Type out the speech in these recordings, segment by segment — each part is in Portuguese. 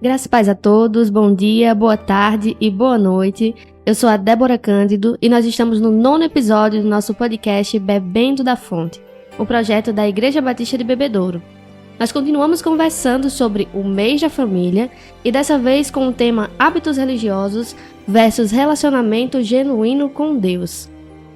Graças e paz a todos, bom dia, boa tarde e boa noite. Eu sou a Débora Cândido e nós estamos no 9º episódio do nosso podcast Bebendo da Fonte, o projeto da Igreja Batista de Bebedouro. Nós continuamos conversando sobre o mês da família e dessa vez com o tema hábitos religiosos versus relacionamento genuíno com Deus.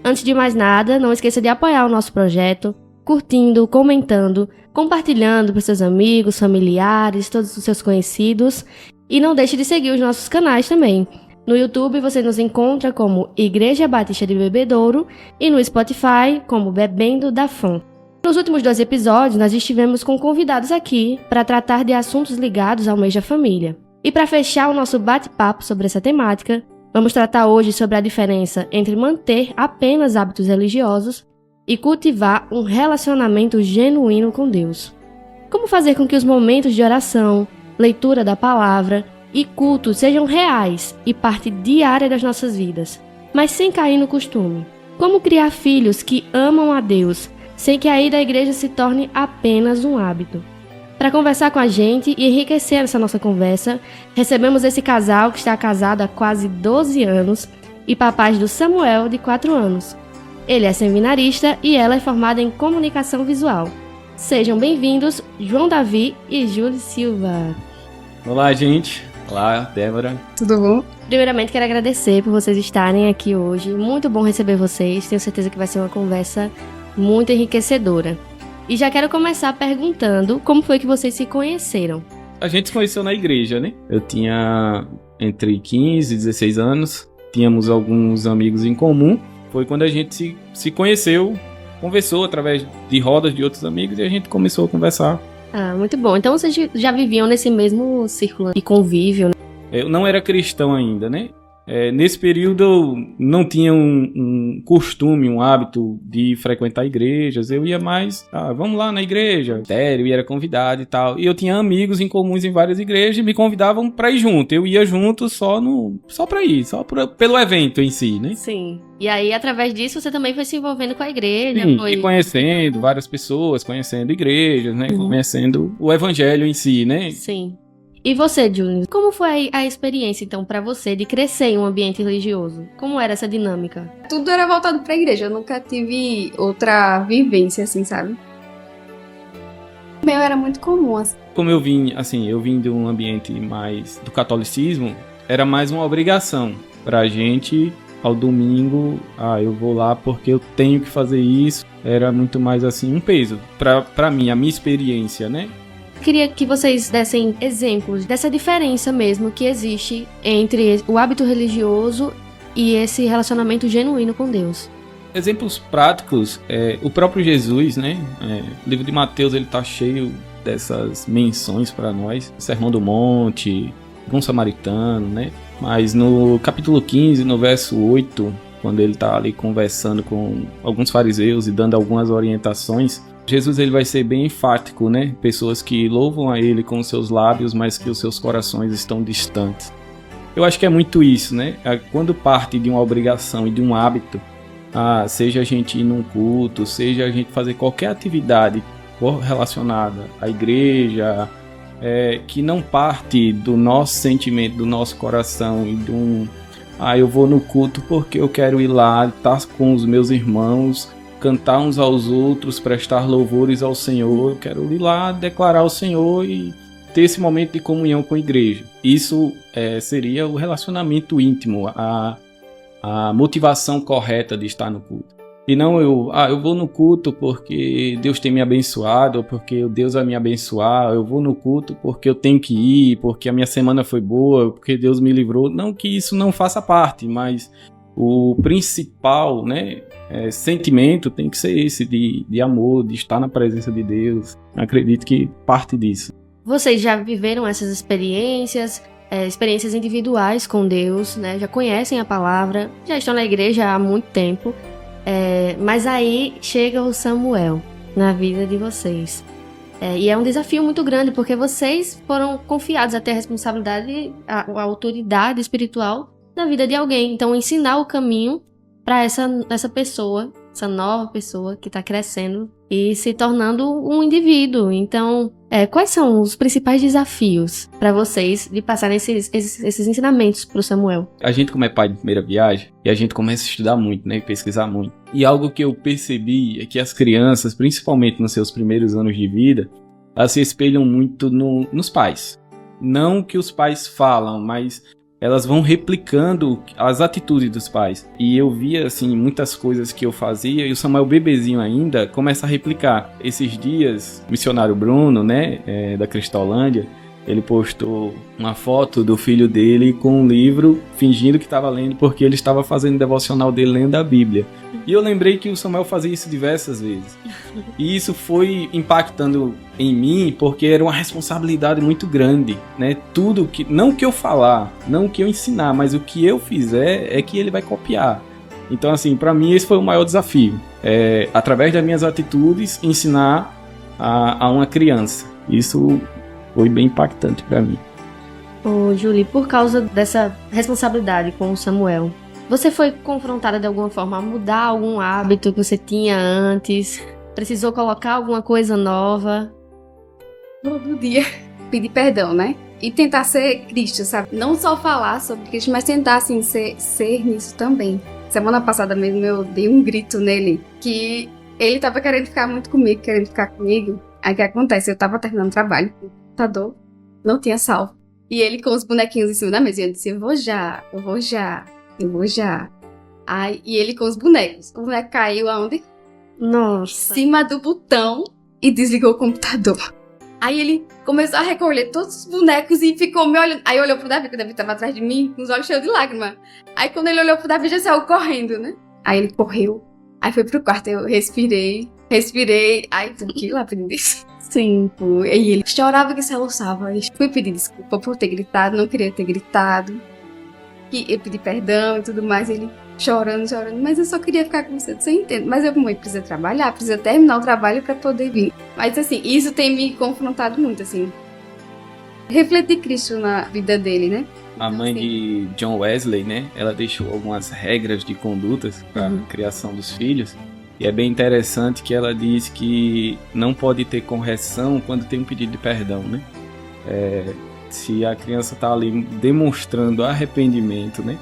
Antes de mais nada, não esqueça de apoiar o nosso projeto, curtindo, comentando, compartilhando para seus amigos, familiares, todos os seus conhecidos. E não deixe de seguir os nossos canais também. No YouTube você nos encontra como Igreja Batista de Bebedouro e no Spotify como Bebendo da Fonte. Nos últimos 2 episódios nós estivemos com convidados aqui para tratar de assuntos ligados ao mês da família. E para fechar o nosso bate-papo sobre essa temática, vamos tratar hoje sobre a diferença entre manter apenas hábitos religiosos e cultivar um relacionamento genuíno com Deus. Como fazer com que os momentos de oração, leitura da palavra e culto sejam reais e parte diária das nossas vidas, mas sem cair no costume. Como criar filhos que amam a Deus, sem que a ida à igreja se torne apenas um hábito. Para conversar com a gente e enriquecer essa nossa conversa, recebemos esse casal que está casado há quase 12 anos e papais do Samuel, de 4 anos. Ele é seminarista e ela é formada em comunicação visual. Sejam bem-vindos, João Davi e Júlia Silva. Olá, gente. Olá, Débora. Tudo bom? Primeiramente, quero agradecer por vocês estarem aqui hoje. Muito bom receber vocês. Tenho certeza que vai ser uma conversa muito enriquecedora. E já quero começar perguntando como foi que vocês se conheceram. A gente se conheceu na igreja, né? Eu tinha entre 15 e 16 anos. Tínhamos alguns amigos em comum. Foi quando a gente se conheceu, conversou através de rodas de outros amigos e a gente começou a conversar. Ah, muito bom. Então vocês já viviam nesse mesmo círculo de convívio, né? Eu não era cristão ainda, né? Nesse período eu não tinha um costume, um hábito de frequentar igrejas. Eu ia mais, vamos lá na igreja, sério, e era convidado e tal. E eu tinha amigos em comuns em várias igrejas e me convidavam pra ir junto. Eu ia junto só pra ir, pelo evento em si, né? Sim. E aí, através disso, você também foi se envolvendo com a igreja? Sim, e conhecendo várias pessoas, conhecendo igrejas, né? Conhecendo o evangelho em si, né? Sim. E você, Júnior, como foi a experiência, então, pra você de crescer em um ambiente religioso? Como era essa dinâmica? Tudo era voltado pra igreja, eu nunca tive outra vivência, assim, sabe? O meu era muito comum, assim. Como eu vim de um ambiente mais do catolicismo, era mais uma obrigação pra gente, ao domingo, eu vou lá porque eu tenho que fazer isso. Era muito mais, assim, um peso. Pra mim, a minha experiência, né? Queria que vocês dessem exemplos dessa diferença mesmo que existe entre o hábito religioso e esse relacionamento genuíno com Deus. Exemplos práticos, o próprio Jesus, né? O livro de Mateus, ele tá cheio dessas menções para nós. Sermão do Monte, Bom Samaritano, né? Mas no capítulo 15, no verso 8, quando ele tá ali conversando com alguns fariseus e dando algumas orientações, Jesus ele vai ser bem enfático, né? Pessoas que louvam a ele com os seus lábios, mas que os seus corações estão distantes. Eu acho que é muito isso, né? Quando parte de uma obrigação e de um hábito, seja a gente ir num culto, seja a gente fazer qualquer atividade relacionada à igreja, que não parte do nosso sentimento, do nosso coração e de eu vou no culto porque eu quero ir lá, estar com os meus irmãos, cantar uns aos outros, prestar louvores ao Senhor. Eu quero ir lá declarar ao Senhor e ter esse momento de comunhão com a igreja. Isso seria o relacionamento íntimo, a motivação correta de estar no culto. E não eu vou no culto porque Deus tem me abençoado, ou porque Deus vai me abençoar. Eu vou no culto porque eu tenho que ir, porque a minha semana foi boa, porque Deus me livrou. Não que isso não faça parte, mas o principal, né, sentimento tem que ser esse de amor, de estar na presença de Deus. Acredito que parte disso. Vocês já viveram essas experiências individuais com Deus, né? Já conhecem a palavra, já estão na igreja há muito tempo, mas aí chega o Samuel na vida de vocês. E é um desafio muito grande, porque vocês foram confiados a ter a responsabilidade, a autoridade espiritual na vida de alguém. Então, ensinar o caminho para essa pessoa essa nova pessoa que está crescendo e se tornando um indivíduo. Então, quais são os principais desafios para vocês de passarem esses ensinamentos para o Samuel? A gente, como é pai de primeira viagem, e a gente começa a estudar muito, né, e pesquisar muito. E algo que eu percebi é que as crianças, principalmente nos seus primeiros anos de vida, elas se espelham muito nos pais. Não que os pais falam, mas elas vão replicando as atitudes dos pais. E eu via, assim, muitas coisas que eu fazia, e o Samuel, bebezinho ainda, começa a replicar. Esses dias, o missionário Bruno, né, da Cristolândia, ele postou uma foto do filho dele com um livro, fingindo que estava lendo, porque ele estava fazendo o devocional dele lendo a Bíblia. E eu lembrei que o Samuel fazia isso diversas vezes. E isso foi impactando em mim, porque era uma responsabilidade muito grande, né? Tudo que, não o que eu falar, não o que eu ensinar, mas o que eu fizer é que ele vai copiar. Então, assim, para mim esse foi o maior desafio. Através das minhas atitudes, ensinar a uma criança. Isso foi bem impactante para mim. Ô, Julie, por causa dessa responsabilidade com o Samuel, você foi confrontada de alguma forma a mudar algum hábito que você tinha antes? Precisou colocar alguma coisa nova? Todo dia pedir perdão, né? E tentar ser Cristo, sabe? Não só falar sobre Cristo, mas tentar, assim, ser nisso também. Semana passada mesmo eu dei um grito nele, que ele tava querendo ficar muito comigo, querendo ficar comigo. Aí o que acontece? Eu tava terminando o trabalho, o computador não tinha salvo. E ele com os bonequinhos em cima da mesa, e eu disse, eu vou já. Aí, e ele com os bonecos. O boneco caiu aonde? Nossa. Em cima do botão e desligou o computador. Aí ele começou a recolher todos os bonecos e ficou me olhando. Aí olhou pro Davi, que o Davi tava atrás de mim, com os olhos cheios de lágrimas. Aí quando ele olhou pro Davi, já saiu correndo, né? Aí ele correu. Aí foi pro quarto, eu respirei. Aí tudo que lá pedindo isso. Sim. Aí ele chorava que se aluçava. Eu fui pedir desculpa por ter gritado, não queria ter gritado. Que eu pedi perdão e tudo mais, ele chorando, mas eu só queria ficar com você entende? Mas eu, mãe, precisa trabalhar, precisa terminar o trabalho pra poder vir. Mas assim, isso tem me confrontado muito, assim. Refletir Cristo na vida dele, né? A mãe de John Wesley, né, ela deixou algumas regras de condutas para a criação dos filhos. E é bem interessante que ela diz que não pode ter correção quando tem um pedido de perdão, né? Se a criança está ali demonstrando arrependimento, né?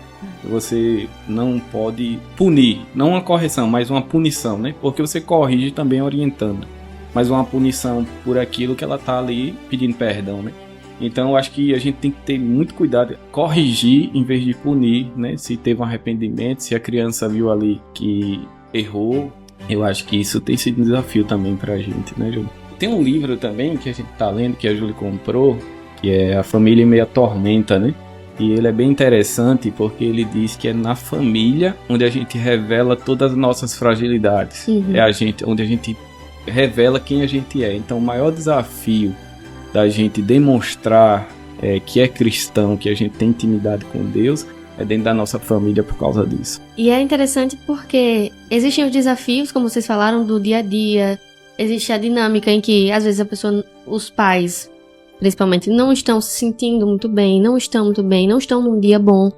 Você não pode punir, não uma correção, mas uma punição, né? Porque você corrige também orientando, mas uma punição por aquilo que ela está ali pedindo perdão, né? Então eu acho que a gente tem que ter muito cuidado, corrigir em vez de punir, né? Se teve um arrependimento, se a criança viu ali que errou, eu acho que isso tem sido um desafio também pra gente, né, Júlia? Tem um livro também que a gente tá lendo, que a Júlia comprou, que é A Família em Meio à Tormenta, né? E ele é bem interessante porque ele diz que é na família onde a gente revela todas as nossas fragilidades. Onde a gente revela quem a gente é. Então o maior desafio da gente demonstrar que é cristão, que a gente tem intimidade com Deus, é dentro da nossa família por causa disso. E é interessante porque existem os desafios, como vocês falaram, do dia a dia. Existe a dinâmica em que, às vezes, os pais, principalmente, não estão se sentindo muito bem, não estão num dia bom.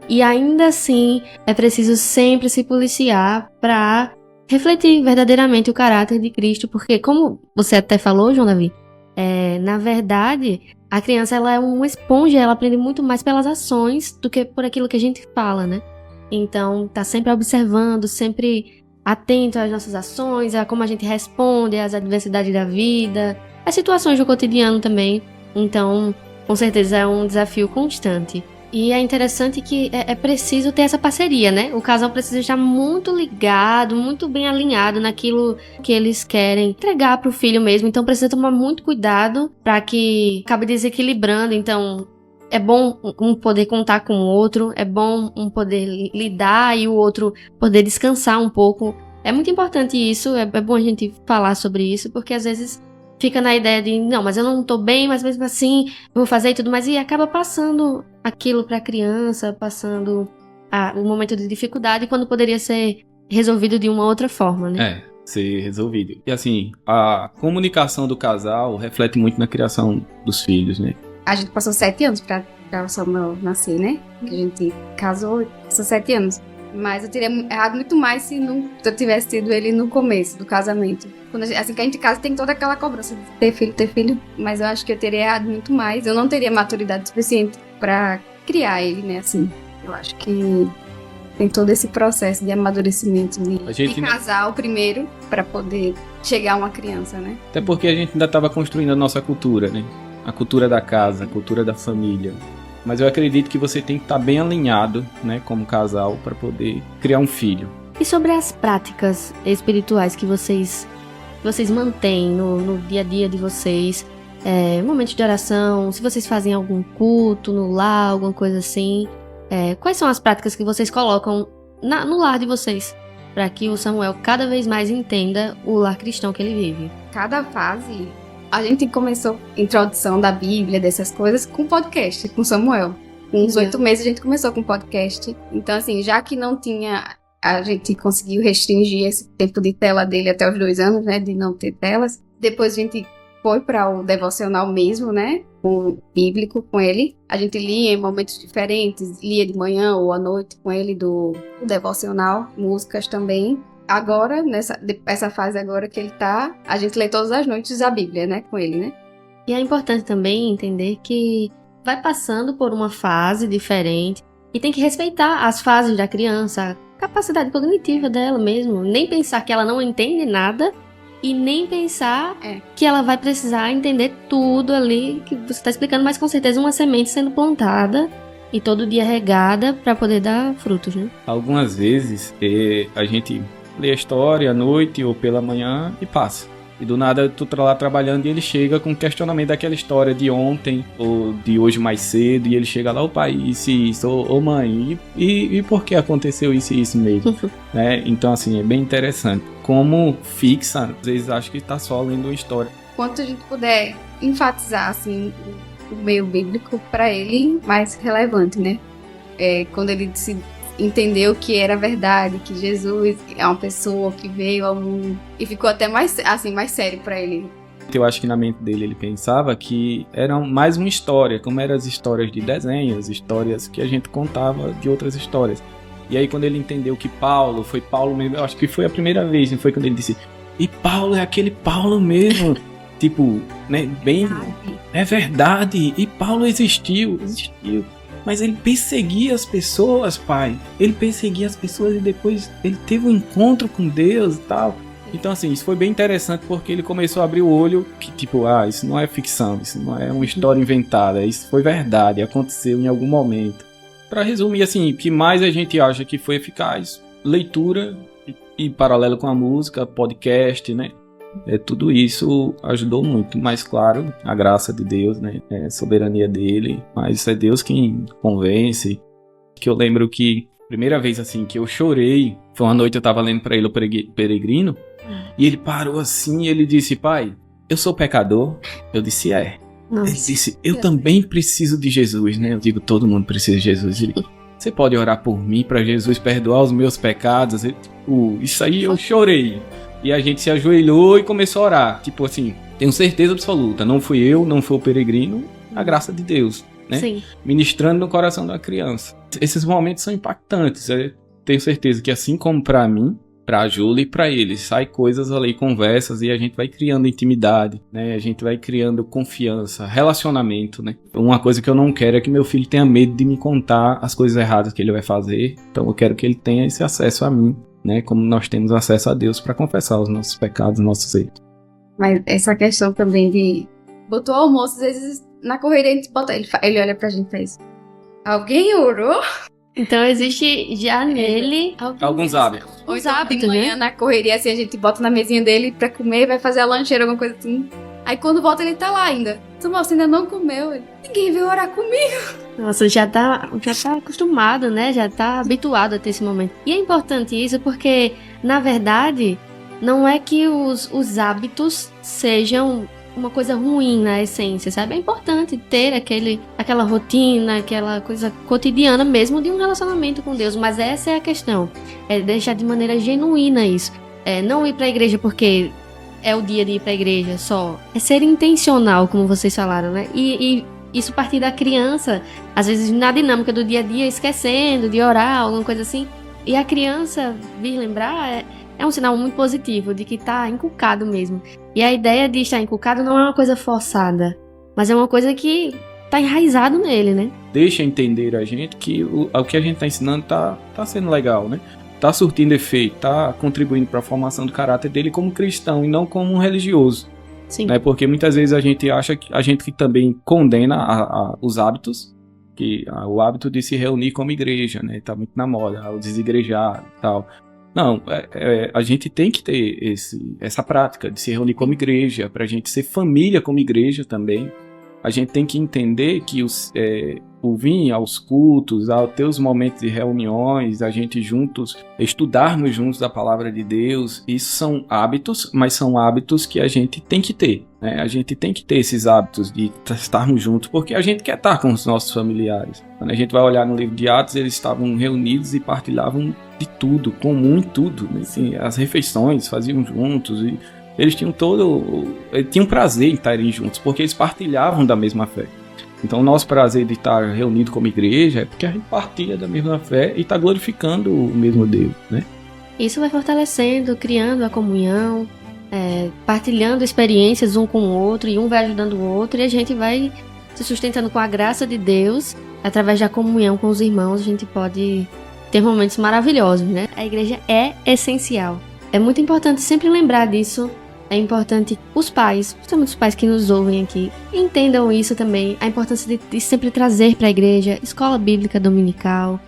E ainda assim, é preciso sempre se policiar para refletir verdadeiramente o caráter de Cristo. Porque, como você até falou, João Davi, na verdade, a criança ela é uma esponja, ela aprende muito mais pelas ações do que por aquilo que a gente fala, né? Então, tá sempre observando, sempre atento às nossas ações, a como a gente responde às adversidades da vida, às situações do cotidiano também. Então, com certeza é um desafio constante. E é interessante que é preciso ter essa parceria, né? O casal precisa estar muito ligado, muito bem alinhado naquilo que eles querem entregar pro filho mesmo. Então precisa tomar muito cuidado para que acabe desequilibrando. Então é bom um poder contar com o outro, é bom um poder lidar e o outro poder descansar um pouco. É muito importante isso, é bom a gente falar sobre isso, porque às vezes fica na ideia de, não, mas eu não tô bem, mas mesmo assim eu vou fazer e tudo mais, e acaba passando aquilo pra criança, passando o momento de dificuldade, quando poderia ser resolvido de uma outra forma, né? Ser resolvido. E assim, a comunicação do casal reflete muito na criação dos filhos, né? A gente passou 7 anos pra o Samuel nascer, né? Que a gente casou, passou 7 anos. Mas eu teria errado muito mais se eu tivesse tido ele no começo do casamento. Assim que a gente casa, tem toda aquela cobrança de ter filho. Mas eu acho que eu teria errado muito mais. Eu não teria maturidade suficiente pra criar ele, né, assim. Eu acho que tem todo esse processo de amadurecimento de casar o primeiro pra poder chegar a uma criança, né? Até porque a gente ainda estava construindo a nossa cultura, né? A cultura da casa, a cultura da família. Mas eu acredito que você tem que estar bem alinhado, né, como casal, para poder criar um filho. E sobre as práticas espirituais que vocês mantêm no dia a dia de vocês, momentos de oração, se vocês fazem algum culto no lar, alguma coisa assim, quais são as práticas que vocês colocam no lar de vocês, para que o Samuel cada vez mais entenda o lar cristão que ele vive? Cada fase... A gente começou a introdução da Bíblia, dessas coisas, com podcast, com Samuel. Com uns 8 meses a gente começou com podcast. Então, assim, já que não tinha... A gente conseguiu restringir esse tempo de tela dele até os 2 anos, né? De não ter telas. Depois a gente foi para o devocional mesmo, né? O bíblico com ele. A gente lia em momentos diferentes. Lia de manhã ou à noite com ele do devocional. Músicas também. Agora, essa fase agora que ele tá, a gente lê todas as noites a Bíblia, né, com ele, né? E é importante também entender que vai passando por uma fase diferente e tem que respeitar as fases da criança, a capacidade cognitiva dela mesmo. Nem pensar que ela não entende nada e nem pensar que ela vai precisar entender tudo ali que você tá explicando, mas com certeza uma semente sendo plantada e todo dia regada para poder dar frutos, né? Algumas vezes a gente... lê a história à noite ou pela manhã e passa. E do nada tu tá lá trabalhando e ele chega com questionamento daquela história de ontem ou de hoje mais cedo e ele chega lá, pai, isso, ô mãe, e por que aconteceu isso e isso mesmo? Né? Então assim, é bem interessante. Como fixa, às vezes acho que tá só lendo uma história. Quanto a gente puder enfatizar assim, o meio bíblico para ele mais relevante, né? Quando ele se entendeu que era verdade, que Jesus é uma pessoa que veio ao mundo e ficou até mais sério pra ele. Eu acho que na mente dele ele pensava que era mais uma história, como eram as histórias de desenhos, histórias que a gente contava de outras histórias. E aí quando ele entendeu que foi Paulo mesmo, eu acho que foi a primeira vez, não foi quando ele disse, e Paulo é aquele Paulo mesmo, tipo, né, bem, é verdade, e Paulo existiu. Mas ele perseguia as pessoas, pai. Ele perseguia as pessoas e depois ele teve um encontro com Deus e tal. Então, assim, isso foi bem interessante porque ele começou a abrir o olho que, tipo, isso não é ficção, isso não é uma história inventada, isso foi verdade, aconteceu em algum momento. Para resumir, assim, o que mais a gente acha que foi eficaz? Leitura e paralelo com a música, podcast, né? Tudo isso ajudou muito, mas claro, a graça de Deus, né, a soberania dele, mas é Deus quem convence. Que eu lembro que a primeira vez assim que eu chorei, foi uma noite eu tava lendo pra ele o Peregrino, e ele parou assim e ele disse, pai, eu sou pecador? Eu disse, Nossa. Ele disse, eu também preciso de Jesus, né, eu digo, todo mundo precisa de Jesus. Ele, você pode orar por mim pra Jesus perdoar os meus pecados? Isso aí eu chorei. E a gente se ajoelhou e começou a orar. Tipo assim, tenho certeza absoluta. Não fui eu, não foi o Peregrino. A graça de Deus, né? Sim. Ministrando no coração da criança. Esses momentos são impactantes. Eu tenho certeza que assim como pra mim, pra Júlia e pra ele, sai coisas ali, conversas, e a gente vai criando intimidade, né? A gente vai criando confiança, relacionamento, né? Uma coisa que eu não quero é que meu filho tenha medo de me contar as coisas erradas que ele vai fazer. Então eu quero que ele tenha esse acesso a mim, né, como nós temos acesso a Deus para confessar os nossos pecados, os nossos erros. Mas essa questão também de... Botou o almoço, às vezes, na correria a gente bota... Ele olha pra gente e faz... Alguém orou? Então existe já nele... Alguns hábitos. Ou então de manhã, na correria, assim, a gente bota na mesinha dele pra comer, vai fazer a lancheira, alguma coisa assim. Aí quando volta ele tá lá ainda. Samuel, você ainda não comeu? Ninguém veio orar comigo. Nossa, já tá acostumado, né? Já tá habituado a ter esse momento. E é importante isso porque, na verdade, não é que os hábitos sejam uma coisa ruim na essência, sabe? É importante ter aquela rotina, aquela coisa cotidiana mesmo de um relacionamento com Deus. Mas essa é a questão. É deixar de maneira genuína isso. Não ir pra igreja porque... é o dia de ir pra igreja só. É ser intencional, como vocês falaram, né? E isso partir da criança, às vezes na dinâmica do dia a dia, esquecendo de orar, alguma coisa assim. E a criança vir lembrar é um sinal muito positivo, de que está inculcado mesmo. E a ideia de estar inculcado não é uma coisa forçada, mas é uma coisa que está enraizado nele, né? Deixa entender a gente que o que a gente está ensinando tá sendo legal, né? Tá surtindo efeito, tá contribuindo para a formação do caráter dele como cristão e não como um religioso. Sim. Né? Porque muitas vezes a gente acha que a gente que condena os hábitos, que o hábito de se reunir como igreja, né? Tá muito na moda, o desigrejar e tal. Não, a gente tem que ter essa prática de se reunir como igreja, para a gente ser família como igreja também. A gente tem que entender que o vir aos cultos, a ter os momentos de reuniões, a gente juntos, estudarmos juntos a palavra de Deus, isso são hábitos, mas são hábitos que a gente tem que ter, né? A gente tem que ter esses hábitos de estarmos juntos, porque a gente quer estar com os nossos familiares. Quando a gente vai olhar no livro de Atos, eles estavam reunidos e partilhavam de tudo, comum em tudo, né? Assim, as refeições faziam juntos e eles tinham prazer em estarem juntos, porque eles partilhavam da mesma fé. Então o nosso prazer de estar reunido como igreja é porque a gente partilha da mesma fé e está glorificando o mesmo Deus, né? Isso vai fortalecendo, criando a comunhão, partilhando experiências um com o outro, e um vai ajudando o outro, e a gente vai se sustentando com a graça de Deus. Através da comunhão com os irmãos, a gente pode ter momentos maravilhosos, né? A igreja é essencial. É muito importante sempre lembrar disso. É importante os pais, principalmente os pais que nos ouvem aqui, entendam isso também, a importância de sempre trazer para a igreja escola bíblica dominical,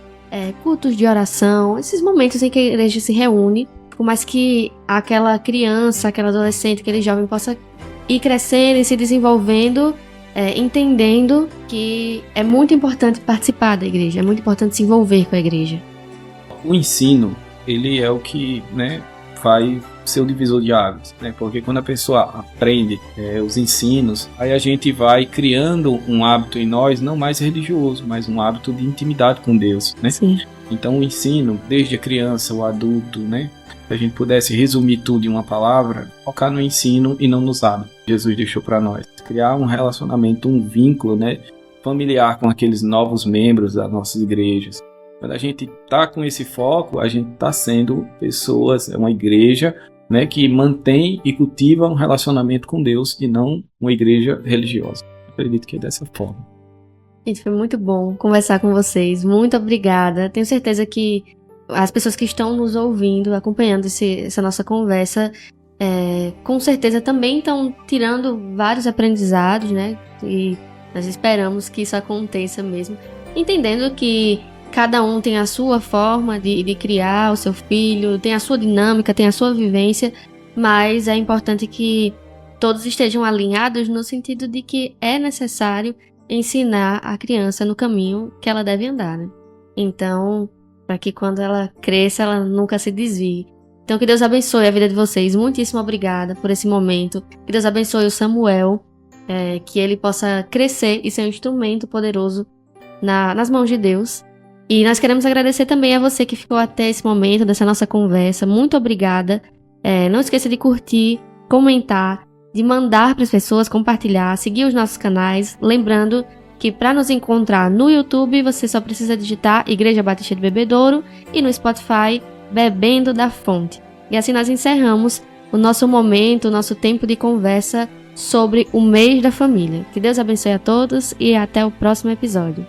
cultos de oração, esses momentos em que a igreja se reúne, por mais que aquela criança, aquela adolescente, aquele jovem possa ir crescendo e se desenvolvendo, entendendo que é muito importante participar da igreja, é muito importante se envolver com a igreja. O ensino, ele é o que, né, vai ser o divisor de águas, né? Porque quando a pessoa aprende os ensinos, aí a gente vai criando um hábito em nós, não mais religioso, mas um hábito de intimidade com Deus, né? Sim. Então o ensino, desde a criança, o adulto, né? Se a gente pudesse resumir tudo em uma palavra, focar no ensino e não nos hábitos que Jesus deixou para nós. Criar um relacionamento, um vínculo, né, familiar com aqueles novos membros das nossas igrejas. Quando a gente está com esse foco, a gente está sendo pessoas, uma igreja, né, que mantém e cultiva um relacionamento com Deus e não uma igreja religiosa. Acredito que é dessa forma. Gente, foi muito bom conversar com vocês. Muito obrigada. Tenho certeza que as pessoas que estão nos ouvindo, acompanhando essa nossa conversa, com certeza também estão tirando vários aprendizados, né? E nós esperamos que isso aconteça mesmo. Entendendo que cada um tem a sua forma de criar o seu filho, tem a sua dinâmica, tem a sua vivência, mas é importante que todos estejam alinhados no sentido de que é necessário ensinar a criança no caminho que ela deve andar, né? Então, para que quando ela cresça, ela nunca se desvie. Então, que Deus abençoe a vida de vocês. Muitíssimo obrigada por esse momento. Que Deus abençoe o Samuel, que ele possa crescer e ser um instrumento poderoso nas mãos de Deus. E nós queremos agradecer também a você que ficou até esse momento dessa nossa conversa. Muito obrigada. Não esqueça de curtir, comentar, de mandar para as pessoas, compartilhar, seguir os nossos canais. Lembrando que para nos encontrar no YouTube, você só precisa digitar Igreja Batista de Bebedouro e no Spotify, Bebendo da Fonte. E assim nós encerramos o nosso momento, o nosso tempo de conversa sobre o mês da família. Que Deus abençoe a todos e até o próximo episódio.